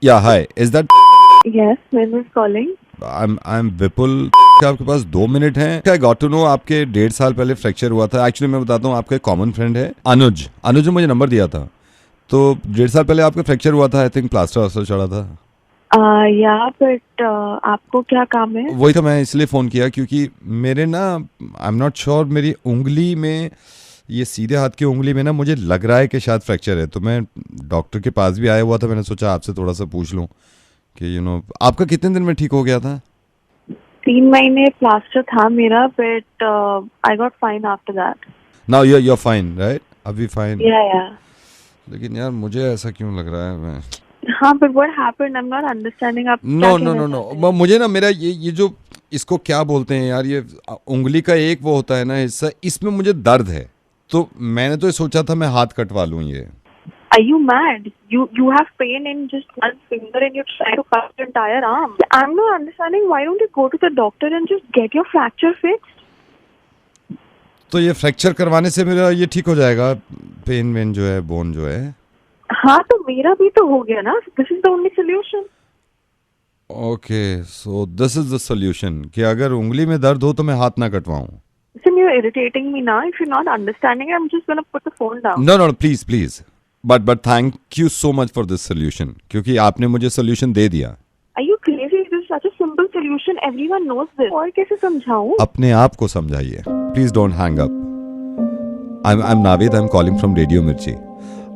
या hi, is that? Yes, when was calling? I am Vipul. क्या आपके पास 2 मिनट हैं? आई गॉट टू नो आपके 1.5 साल पहले फ्रैक्चर हुआ था। एक्चुअली मैं बताता हूँ, आपका एक कॉमन फ्रेंड है अनुज ने मुझे नंबर दिया था। तो 1.5 साल पहले आपका फ्रैक्चर हुआ था, आई थिंक प्लास्टर वास्टर चढ़ा था। Yeah, but आपको क्या काम है? वही तो मैं इसलिए फ़ोन किया क्योंकि मेरे ना, आई एम नॉट श्योर, मेरी उंगली में, ये सीधे हाथ की उंगली में ना मुझे लग रहा है कि शायद फ्रैक्चर है। तो मैं डॉक्टर के पास भी आया हुआ था, मैंने सोचा आपसे थोड़ा सा पूछ लूँ कि आपका कितने दिन में ठीक हो गया था? 3 महीने प्लास्टर था मेरा, but I got fine after that. Now you're fine, right? अभी फाइन? Yeah. लेकिन यार मुझे ऐसा क्यों लग रहा है? मैं हाँ, but what happened? I'm not understanding. आप क्या कहना चाहते हैं? मुझे ना, मेरा ये जो, इसको क्या बोलते हैं यार, ये उंगली का एक वो होता है ना हिस्सा, इसमें मुझे दर्द है। तो मैंने तो सोचा था मैं हाथ कटवा लूँ ये। Are you mad? You have pain in just one finger and you're trying to cut your entire arm. I'm not understanding. Why don't you go to the doctor and just get your fracture fixed? तो ये fracture करवाने से मेरा ये ठीक हो जाएगा, pen when जो है, बोन जो है? हाँ, तो मेरा भी तो हो गया ना। This is the only solution. Okay, so this is the solution कि अगर उंगली में दर्द हो तो मैं हाथ ना कटवाऊं। Listen, you're irritating me now. If you're not understanding, I'm just gonna put the phone down. No please but thank you so much for this solution, क्योंकि आपने मुझे सोल्यूशन दे दिया। Are you crazy? This is such a simple solution. Everyone knows this. और कैसे समझाऊं? अपने आप को समझाइए। Please don't hang up. I am Navid, I am calling from radio Mirchi.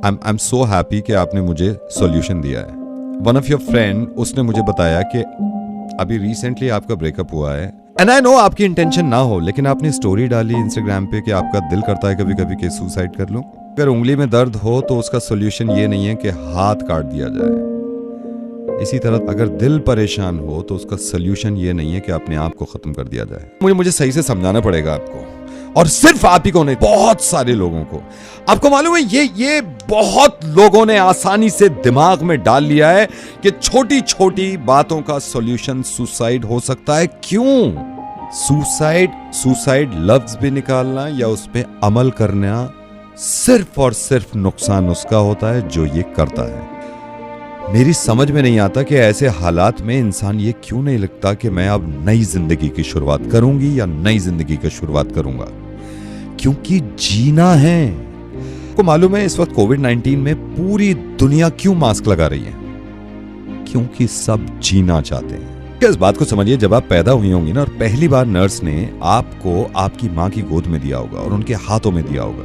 I am so happy कि आपने मुझे सोल्यूशन दिया है। वन ऑफ योर फ्रेंड, उसने मुझे बताया कि अभी रिसेंटली आपका ब्रेकअप हुआ है। एंड आई नो आपकी इंटेंशन ना हो, लेकिन आपने स्टोरी डाली इंस्टाग्राम पे कि आपका दिल करता है कभी कभी कि सुसाइड कर लूं। अगर उंगली में दर्द हो तो उसका सोल्यूशन ये नहीं है कि हाथ काट दिया जाए। इसी तरह अगर दिल परेशान हो तो उसका सोल्यूशन ये नहीं है कि अपने आप को खत्म कर दिया जाए। मुझे सही से समझाना पड़ेगा आपको, और सिर्फ आप ही को नहीं, बहुत सारे लोगों को। आपको मालूम है, ये बहुत लोगों ने आसानी से दिमाग में डाल लिया है कि छोटी छोटी बातों का सॉल्यूशन सुसाइड हो सकता है। क्यों? सुसाइड लफ्ज भी निकालना या उस पे अमल करना सिर्फ और सिर्फ नुकसान उसका होता है जो ये करता है। मेरी समझ में नहीं आता कि ऐसे हालात में इंसान ये क्यों नहीं लगता कि मैं अब नई जिंदगी की शुरुआत करूंगी या नई जिंदगी की शुरुआत करूंगा, क्योंकि जीना है। को मालूम है इस वक्त कोविड-19 में पूरी दुनिया क्यों मास्क लगा रही है? क्योंकि सब जीना चाहते हैं। इस बात को समझिए, जब आप पैदा हुई होंगी ना और पहली बार नर्स ने आपको आपकी माँ की गोद में दिया होगा और उनके हाथों में दिया होगा,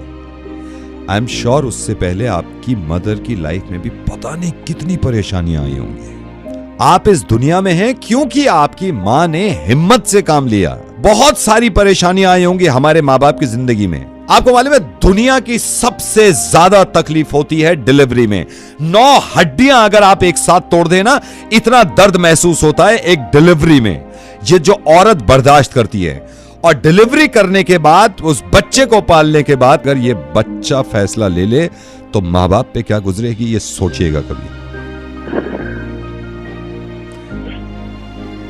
आई एम श्योर उससे पहले आपकी मदर की लाइफ में भी पता नहीं कितनी परेशानियां आई होंगी। आप इस दुनिया में हैं क्योंकि आपकी माँ ने हिम्मत से काम लिया। बहुत सारी परेशानियां आई होंगी हमारे माँ बाप की जिंदगी में। आपको मालूम है, दुनिया की सबसे ज्यादा तकलीफ होती है डिलीवरी में। 9 हड्डियां अगर आप एक साथ तोड़ देना, इतना दर्द महसूस होता है एक डिलीवरी में। ये जो औरत बर्दाश्त करती है, और डिलीवरी करने के बाद, उस बच्चे को पालने के बाद, अगर ये बच्चा फैसला ले ले तो माँ बाप पे क्या गुजरेगी, ये सोचिएगा कभी।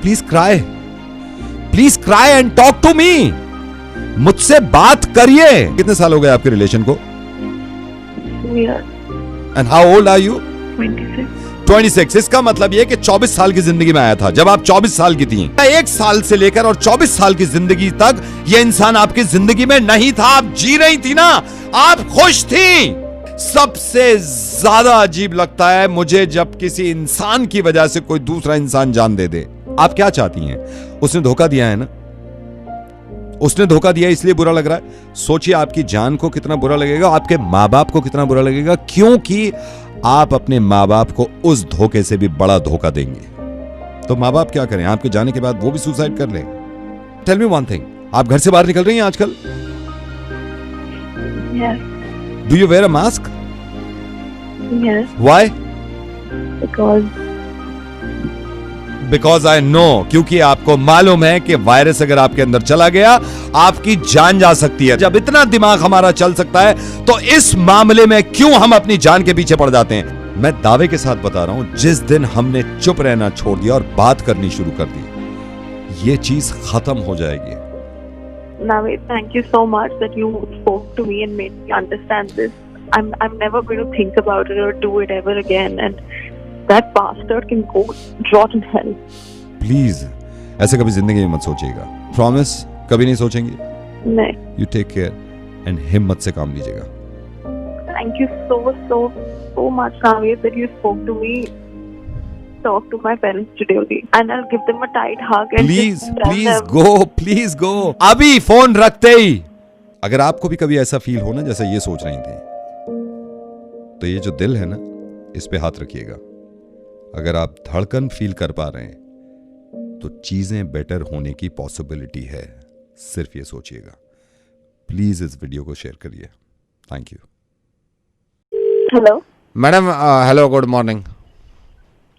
Please cry and talk to me. मुझसे बात करिए। कितने साल हो गए आपके रिलेशन को? 2 years. And how old are you? 26. 26। इसका मतलब ये कि 24 साल की जिंदगी में आया था जब आप 24 साल की थी। 1 साल से लेकर और 24 साल की जिंदगी तक ये इंसान आपकी जिंदगी में नहीं था। आप जी रही थी ना, आप खुश थी। सबसे ज्यादा अजीब लगता है मुझे जब किसी इंसान की वजह से कोई दूसरा इंसान जान दे दे। आप क्या चाहती हैं? उसने धोखा दिया है ना, उसने धोखा दिया इसलिए बुरा लग रहा है। सोचिए आपकी जान को कितना बुरा लगेगा, आपके माँ बाप को कितना बुरा लगेगा, क्योंकि आप अपने माँ बाप को उस धोखे से भी बड़ा धोखा देंगे। तो माँ बाप क्या करें? आपके जाने के बाद वो भी सुसाइड कर लें। टेल मी वन थिंग, आप घर से बाहर निकल रही हैं आजकल? Yes. Do you wear a mask? Yes. Why? Because I know, क्योंकि आपको मालूम है कि वायरस अगर आपके अंदर चला गया आपकी जान जा सकती है। जब इतना दिमाग हमारा चल सकता है तो इस मामले में क्यों हम अपनी जान के पीछे पड़ जाते हैं? मैं दावे के साथ बता रहा हूं, जिस दिन हमने चुप रहना छोड़ दिया और बात करनी शुरू कर दी, ये चीज खत्म हो जाएगी। Navid, thank you so much that you spoke to me and made me understand this. I'm never going to think about it or do it ever again. And That bastard can go rot in hell. Please ऐसे कभी जिंदगी में मत सोचिएगा, promise कभी नहीं सोचेंगे. नहीं. यू टेक केयर एंड हिम्मत से काम लीजिएगा. Thank you so much, Naveed, that you spoke to me. Talk to my parents today only, and I'll give them a tight hug. And please just tell please them- go, please go अभी phone रखते ही. अगर आपको भी कभी ऐसा feel हो ना जैसे ये सोच रही थी, तो ये जो दिल है ना, इस पे हाथ रखिएगा. अगर आप धड़कन फील कर पा रहे हैं तो चीजें बेटर होने की पॉसिबिलिटी है. सिर्फ ये सोचिएगा. प्लीज इस वीडियो को शेयर करिए. Thank you. Hello. Madam hello, good morning.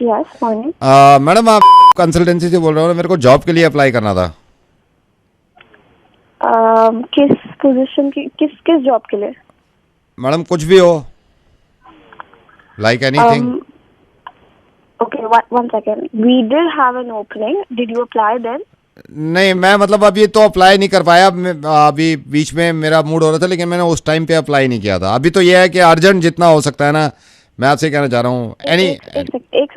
Yes, morning. Madam आप कंसल्टेंसी से बोल रहे हो ना, मेरे को जॉब के लिए अप्लाई करना था. किस पोजीशन की, किस जॉब के लिए? मैडम कुछ भी हो, like anything. Okay, one second. We did have an opening. Did you apply then? नहीं, मैं मतलब अभी तो अप्लाई नहीं कर पाया. अभी बीच में मेरा मूड हो रहा था, लेकिन मैंने उस टाइम पे अप्लाई नहीं किया था. अभी तो ये है कि अर्जेंट जितना हो सकता है ना, मैं आपसे कहना चाह रहा हूँ.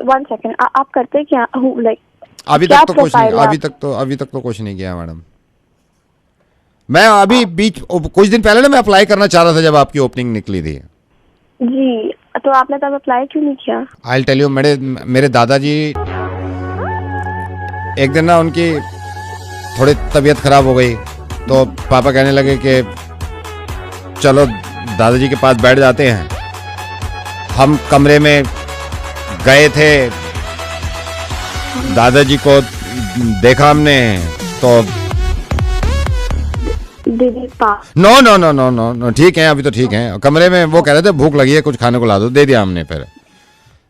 one second. आप करते क्या? Like अभी क्या तक तो कुछ नहीं, profile है अभी तक तो कुछ नहीं किया मैडम. मैं अभी कुछ दिन पहले ना मैं अप्लाई करना चाह रहा था जब आपकी ओपनिंग निकली थी. जी, तो आपने तब अप्लाई क्यों नहीं किया? आई टेल यू, मेरे दादाजी एक दिन ना उनकी थोड़ी तबीयत खराब हो गई, तो पापा कहने लगे कि चलो दादाजी के पास बैठ जाते हैं. हम कमरे में गए थे, दादाजी को देखा हमने तो दीदी पास. नो, ठीक है, अभी तो ठीक है. कमरे में वो कह रहे थे भूख लगी है, कुछ खाने को ला दो. दे दिया हमने, फिर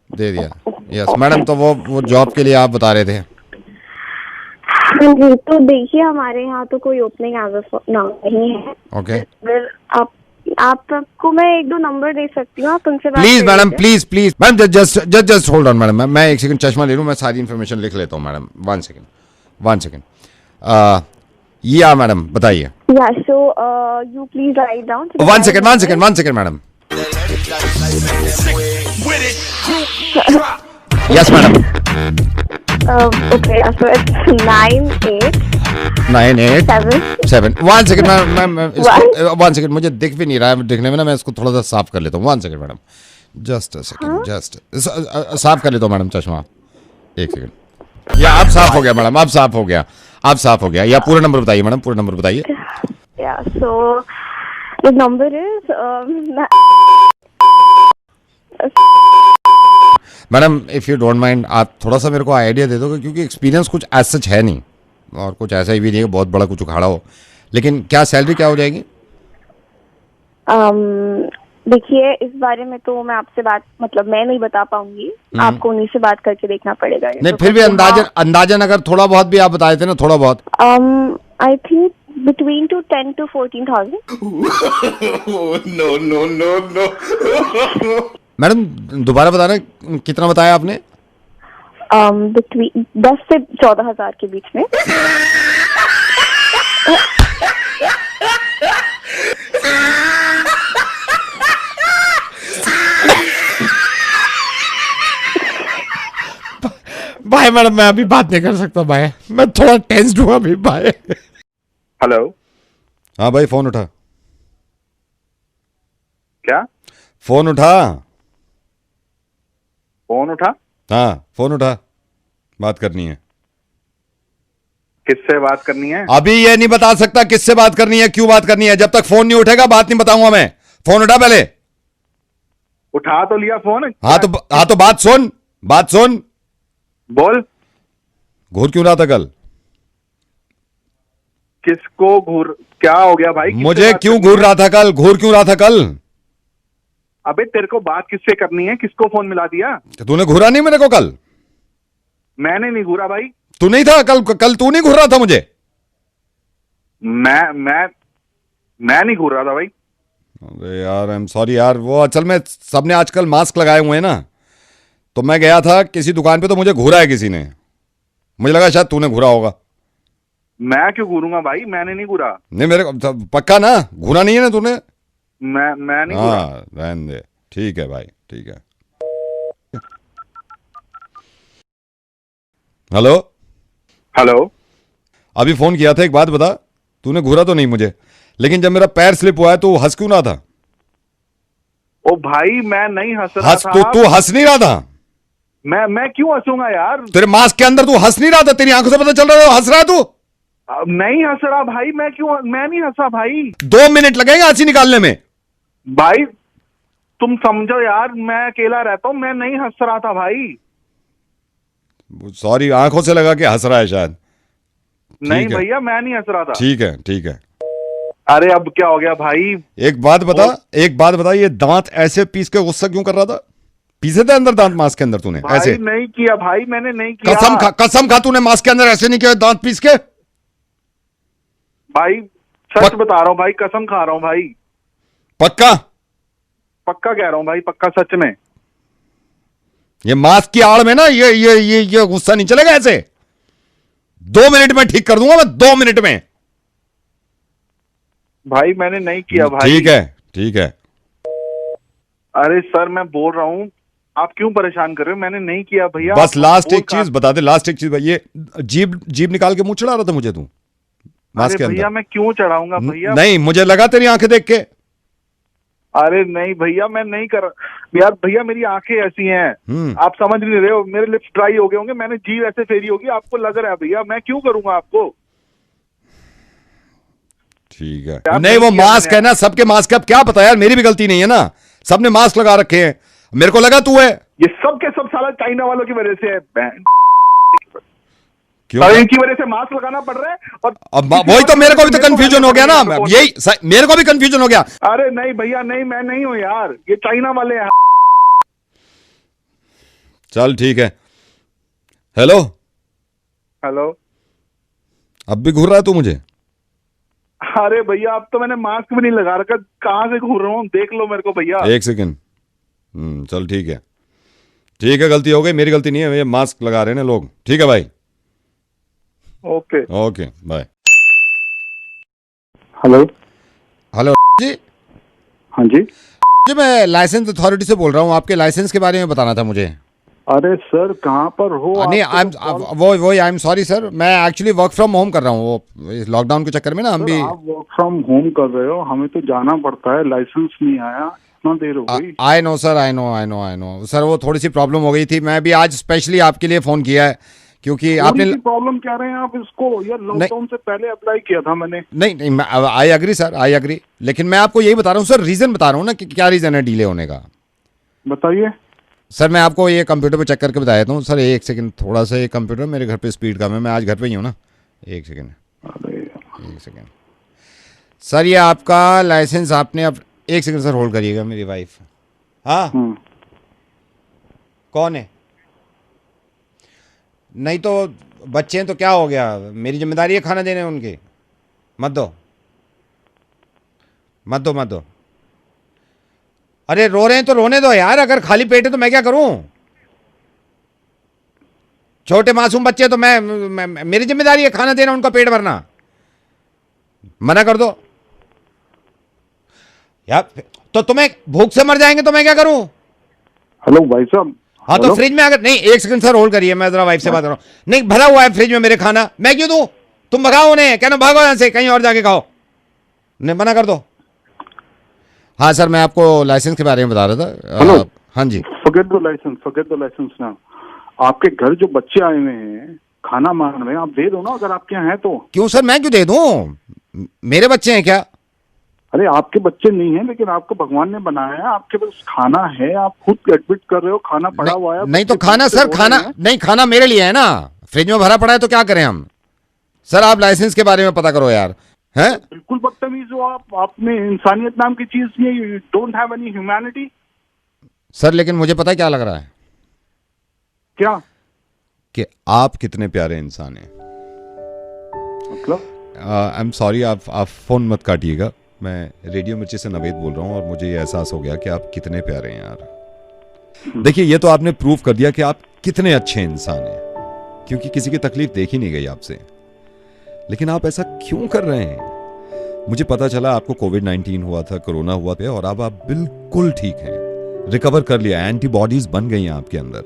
दे दिया. Yes madam. तो वो जॉब के लिए आप बता रहे थे. हाँ जी, तो देखिए हमारे यहाँ तो कोई ओपनिंग एज ऑफ नाउ नहीं है. ओके, फिर आपको मैं 1-2 नंबर दे सकती हूँ, आप उनसे बात प्लीज कर मैडम, लीजिए. Please madam, just hold on madam. मैं एक सेकंड चश्मा ले लूँ, मैं सारी इन्फॉर्मेशन लिख लेता हूँ मैडम. One second. या मैडम बताइए. Yeah, so you please write down. One second madam. Yes madam. Okay, so it's 98 7. 1 second ma'am. One second, मुझे दिख भी नहीं रहा है. दिखने में ना, मैं इसको थोड़ा सा साफ कर लेता हूँ. 1 second madam, just a second. Just साफ कर लेता हूँ मैडम चश्मा. 1 सेकंड. या अब साफ हो गया मैडम, अब साफ हो गया. या पूरा नंबर बताइए मैडम, पूरा नंबर बताइए. Yeah, so the number is madam if you don't mind, आप थोड़ा सा मेरे को आइडिया दे दोगे, क्योंकि एक्सपीरियंस कुछ एज सच है नहीं, और कुछ ऐसा ही भी नहीं है बहुत बड़ा कुछ उखाड़ा हो. लेकिन क्या सैलरी क्या हो जाएगी? देखिए इस बारे में तो मैं आपसे बात, मतलब मैं नहीं बता पाऊंगी. आपको उन्हीं से बात करके देखना पड़ेगा. नहीं, फिर भी अंदाजन अगर थोड़ा बहुत भी आप बता देते ना, थोड़ा बहुत. I think between 10 to 14,000. No. Madam दोबारा बताना, कितना बताया आपने? between 10 से 14,000 के बीच में. बाय मैडम, मैं अभी बात नहीं कर सकता. बाय, मैं थोड़ा टेंस्ड हूँ अभी. बाय. हेलो. हाँ भाई, फोन उठा. क्या? फोन उठा. हाँ, फोन उठा. बात करनी है. किससे बात करनी है? अभी ये नहीं बता सकता किससे बात करनी है, क्यों बात करनी है. जब तक फोन नहीं उठेगा बात नहीं बताऊंगा मैं. फोन उठा पहले. उठा तो लिया फोन. हाँ तो बात सुन. बोल. घूर क्यों रहा था कल? किसको घूर? क्या हो गया भाई? मुझे क्यों घूर रहा था कल? घूर क्यों रहा था कल? अबे तेरे को बात किससे करनी है? किसको फोन मिला दिया? तूने घूरा नहीं मेरे को कल? मैंने नहीं घूरा भाई. तू नहीं था कल तू नहीं घूर रहा था मुझे? मैं नहीं घूर रहा था भाई. अरे यार, आई एम सॉरी यार. वो असल में सबने आजकल मास्क लगाए हुए हैं ना, तो मैं गया था किसी दुकान पे, तो मुझे घूरा है किसी ने. मुझे लगा शायद तूने घूरा होगा. मैं क्यों घूरूंगा भाई? मैंने नहीं घूरा. नहीं, मेरे पक्का ना घूरा नहीं है ना तूने? मैं नहीं घूरा. हाँ, रहने दे. ठीक है भाई, ठीक है. Hello, hello. अभी फोन किया था, एक बात बता, तूने घूरा तो नहीं मुझे, लेकिन जब मेरा पैर स्लिप हुआ है तो हंस क्यों रहा था? ओ भाई मैं नहीं हंस रहा हंस था। तू हंस नहीं रहा था। मैं क्यों हंसूंगा यार? तेरे मास्क के अंदर तू हंस नहीं रहा था, तेरी आंखों से पता चल रहा था हंस रहा है तू। नहीं हंस रहा भाई, मैं नहीं हंसा भाई। 2 मिनट लगेगा हंसी निकालने में। भाई तुम समझो यार, मैं अकेला रहता हूँ, मैं नहीं हंस रहा था भाई। सॉरी, आंखों से लगा कि हंस रहा है शायद। नहीं ठीक है। भैया मैं नहीं हंस रहा था। ठीक है, ठीक है। अरे अब क्या हो गया भाई? एक बात बता, ये दांत ऐसे पीस के गुस्सा क्यों कर रहा था? पीसे थे अंदर दांत मास्क के अंदर तूने भाई ऐसे? नहीं किया भाई, मैंने नहीं किया। कसम खा तूने मास्क के अंदर ऐसे नहीं किया दांत पीस के? भाई सच बता रहा हूँ भाई, कसम खा रहा हूँ भाई। पक्का? पक्का कह रहा हूँ भाई, पक्का सच में। ये मास्क की आड़ में ना ये गुस्सा नहीं चलेगा ऐसे। 2 मिनट में ठीक कर दूंगा मैं, 2 मिनट में। भाई मैंने नहीं किया भाई। ठीक है, ठीक है। अरे सर मैं बोल रहा हूँ, आप क्यों परेशान कर रहे हो? मैंने नहीं किया भैया। बस लास्ट एक चीज बता दे, लास्ट एक चीज भाई, ये जीभ निकाल के मुंह चढ़ा रहा था मुझे तू मास्क के अरे भैया अंदर? मैं क्यों चढ़ाऊंगा भैया? नहीं, मुझे लगा तेरी आंखें देख के। अरे नहीं भैया मैं नहीं कर यार। भैया मेरी आंखें ऐसी हैं, आप समझ नहीं रहे हो। मेरे लिप्स ड्राई हो गए होंगे, मैंने जीभ ऐसे फेरी होगी, आपको लग रहा है भैया। मैं क्यों करूंगा आपको? ठीक है। यार नहीं, वो नहीं किया मास्क है ना, सबके मास्क है, अब क्या पता यार, मेरी भी गलती नहीं है ना, सबने मास्क लगा रखे हैं, मेरे को लगा तू है। ये सब के सब साला चाइना वालों की वजह से है। क्यों? इनकी वजह से मास्क लगाना पड़ रहा है। और अब वही तो मेरे को भी तो कंफ्यूजन हो गया ना, यही मेरे को भी कंफ्यूजन हो गया। अरे नहीं भैया नहीं, मैं नहीं हूँ यार, ये चाइना वाले हैं। चल ठीक है। Hello, hello. अब भी घूर रहा है तू मुझे? अरे भैया अब तो मैंने मास्क भी नहीं लगा रखा, कहाँ से घूर रहा हूँ, देख लो मेरे को भैया। एक सेकंड। चल ठीक है, ठीक है, गलती हो गई, मेरी गलती नहीं है, ये मास्क लगा रहे हैं ना लोग। ठीक है भाई, okay okay bye. Hello. Hello ji. हाँ जी। जी मैं लाइसेंस अथॉरिटी से बोल रहा हूँ, आपके लाइसेंस के बारे में बताना था मुझे। अरे सर कहाँ पर हो? नहीं, आई एम सॉरी सर, मैं एक्चुअली वर्क फ्रॉम होम कर रहा हूँ, वो इस लॉकडाउन के चक्कर में ना हम भी। आप वर्क फ्रॉम होम कर रहे हो, हमें तो जाना पड़ता है, लाइसेंस नहीं आया, इतना देर हो गई। I know sir, I know sir, वो थोड़ी सी प्रॉब्लम हो गई थी, मैं भी आज स्पेशली आपके लिए फ़ोन किया है क्योंकि आपने प्रॉब्लम कह रहे हैं आप इसको, या लॉकडाउन से पहले अप्लाई किया था मैंने। नहीं, I agree sir, I agree, लेकिन मैं आपको यही बता रहा हूँ सर, रीज़न बता रहा हूँ ना कि क्या रीज़न है डिले होने का। बताइए सर, मैं आपको ये कंप्यूटर पे चेक करके बता देता हूँ सर। एक सेकंड, थोड़ा सा ये कंप्यूटर मेरे घर पे स्पीड कम है, मैं आज घर पे ही हूँ ना। एक सेकंड सर, ये आपका लाइसेंस आपने अब, एक सेकंड सर होल्ड करिएगा, मेरी वाइफ। हाँ कौन है? नहीं तो बच्चे हैं तो क्या हो गया, मेरी जिम्मेदारी है खाना देने उनके। मत दो। अरे रो रहे हैं तो रोने दो यार, अगर खाली पेट है तो मैं क्या करूं? छोटे मासूम बच्चे तो मैं मेरी जिम्मेदारी है खाना देना, उनका पेट भरना। मना कर दो यार, तो तुम्हें भूख से मर जाएंगे तो मैं क्या करूं? हेलो भाई साहब। हाँ तो फ्रिज में अगर, नहीं एक सेकंड सर होल्ड करिए, मैं जरा वाइफ से बात कर रहा हूं। नहीं, भरा हुआ है फ्रिज में मेरे खाना, मैं क्यों दूं? तुम भगाओ उन्हें, कहना भागो यहां से, कहीं और जाके खाओ। नहीं, मना कर दो। हाँ सर, मैं आपको लाइसेंस के बारे में बता रहा था। हेलो। हाँ जी। फॉरगेट द लाइसेंस ना। आपके घर जो बच्चे आए हुए हैं खाना मांग रहे हैं, आप दे दो ना अगर आपके यहाँ है तो। क्यों सर, मैं क्यों दे दूं? मेरे बच्चे हैं क्या? अरे आपके बच्चे नहीं हैं, लेकिन आपको भगवान ने बनाया है, आपके पास खाना है, आप खुद एडमिट कर रहे हो, खाना पड़ा हुआ है। नहीं तो खाना सर, खाना मेरे लिए है ना, फ्रिज में भरा पड़ा है तो क्या करें हम? सर आप लाइसेंस के बारे में पता करो यार। हैं? बिल्कुल बदतमीज हो आप में इंसानियत नाम की चीज नहीं है, you don't have any humanity. Sir लेकिन मुझे पता है क्या लग रहा है, क्या? कि आप कितने प्यारे इंसान हैं। मतलब आई एम सॉरी, आप फोन मत काटिएगा, मैं रेडियो मिर्ची से नवेद बोल रहा हूँ और मुझे ये एहसास हो गया कि आप कितने प्यारे हैं यार। देखिए, ये तो आपने प्रूव कर दिया कि आप कितने अच्छे इंसान हैं, क्योंकि किसी की तकलीफ देखी नहीं गई आपसे। लेकिन आप ऐसा क्यों कर रहे हैं? मुझे पता चला आपको कोविड-19 हुआ था, कोरोना हुआ था, और अब आप बिल्कुल ठीक हैं, रिकवर कर लिया, एंटीबॉडीज बन गई हैं आपके अंदर,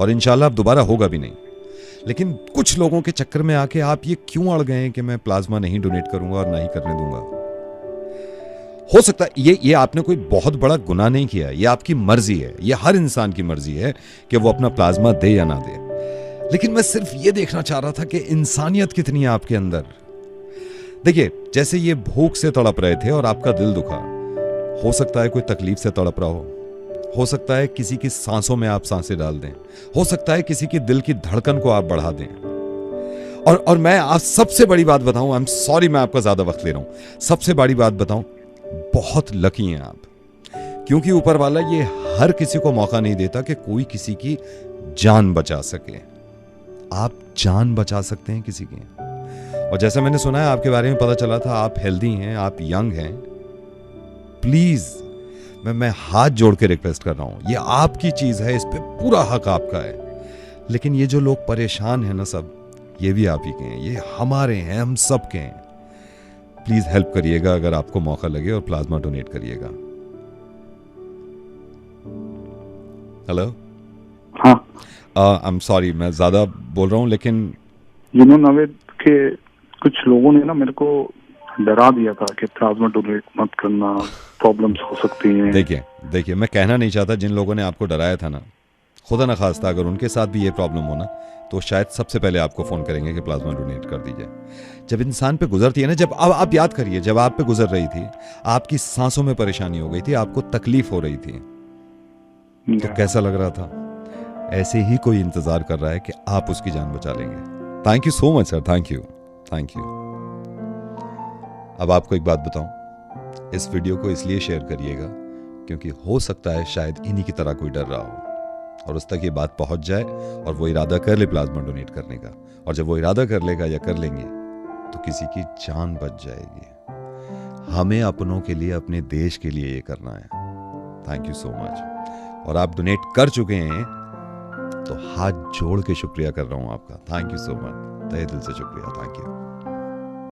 और इंशाल्लाह अब दोबारा होगा भी नहीं। लेकिन कुछ लोगों के चक्कर में आके आप ये क्यों अड़ गए हैं कि मैं प्लाज्मा नहीं डोनेट करूंगा और ना ही करने दूंगा। हो सकता है ये आपने कोई बहुत बड़ा गुनाह नहीं किया, ये आपकी मर्जी है, ये हर इंसान की मर्जी है कि वो अपना प्लाज्मा दे या ना दे। लेकिन मैं सिर्फ ये देखना चाह रहा था कि इंसानियत कितनी है आपके अंदर। देखिए, जैसे ये भूख से तड़प रहे थे और आपका दिल दुखा, हो सकता है कोई तकलीफ से तड़प रहा हो सकता है किसी की सांसों में आप सांसें डाल दें, हो सकता है किसी की दिल की धड़कन को आप बढ़ा दें। और मैं आज सबसे बड़ी बात बताऊं, आई एम सॉरी मैं आपका ज्यादा वक्त ले रहा हूं, सबसे बड़ी बात बताऊं, बहुत लकी हैं आप, क्योंकि ऊपर वाला ये हर किसी को मौका नहीं देता कि कोई किसी की जान बचा सके। आप जान बचा सकते हैं किसी की। और जैसा मैंने सुना है आपके बारे में पता चला था, आप हेल्दी हैं, आप यंग हैं। प्लीज मैं हाथ जोड़ के रिक्वेस्ट कर रहा हूं, ये आपकी चीज है, इस पे पूरा हक आपका है। लेकिन ये जो लोग परेशान हैं ना सब, ये भी आप ही के हैं, ये हमारे हैं, हम सब के हैं। प्लीज हेल्प करिएगा अगर आपको मौका लगे और प्लाज्मा डोनेट करिएगा। हेलो, हाँ, आई एम सॉरी मैं ज्यादा बोल रहा हूं, लेकिन नावेद के कुछ लोगों ने ना मेरे को डरा दिया था कि प्लाज्मा डोनेट मत करना, प्रॉब्लम्स हो सकती हैं। देखिए मैं कहना नहीं चाहता, जिन लोगों ने आपको डराया था ना, खुदा न खास्ता अगर उनके साथ भी ये प्रॉब्लम हो ना, तो शायद सबसे पहले आपको फोन करेंगे कि प्लाज्मा डोनेट कर दीजिए। जब इंसान पे गुजरती है ना, जब अब आप याद करिए, जब आप पे गुजर रही थी, आपकी सांसों में परेशानी हो गई थी, आपको तकलीफ हो रही थी, तो कैसा लग रहा था? ऐसे ही कोई इंतजार कर रहा है कि आप उसकी जान बचा लेंगे। Thank you so much sir, thank you. अब आपको एक बात बताऊं, इस वीडियो को इसलिए शेयर करिएगा क्योंकि हो सकता है शायद इन्हीं की तरह कोई डर रहा हो और उस तक ये बात पहुंच जाए और वो इरादा कर ले प्लाज्मा डोनेट करने का, और जब वो इरादा कर लेगा या कर लेंगे तो किसी की जान बच जाएगी। हमें अपनों के लिए, अपने देश के लिए ये करना है। Thank you so much. और आप डोनेट कर चुके हैं तो हाथ जोड़ के शुक्रिया कर रहा हूं आपका। थैंक यू सो मच, तहे दिल से शुक्रिया। Thank you.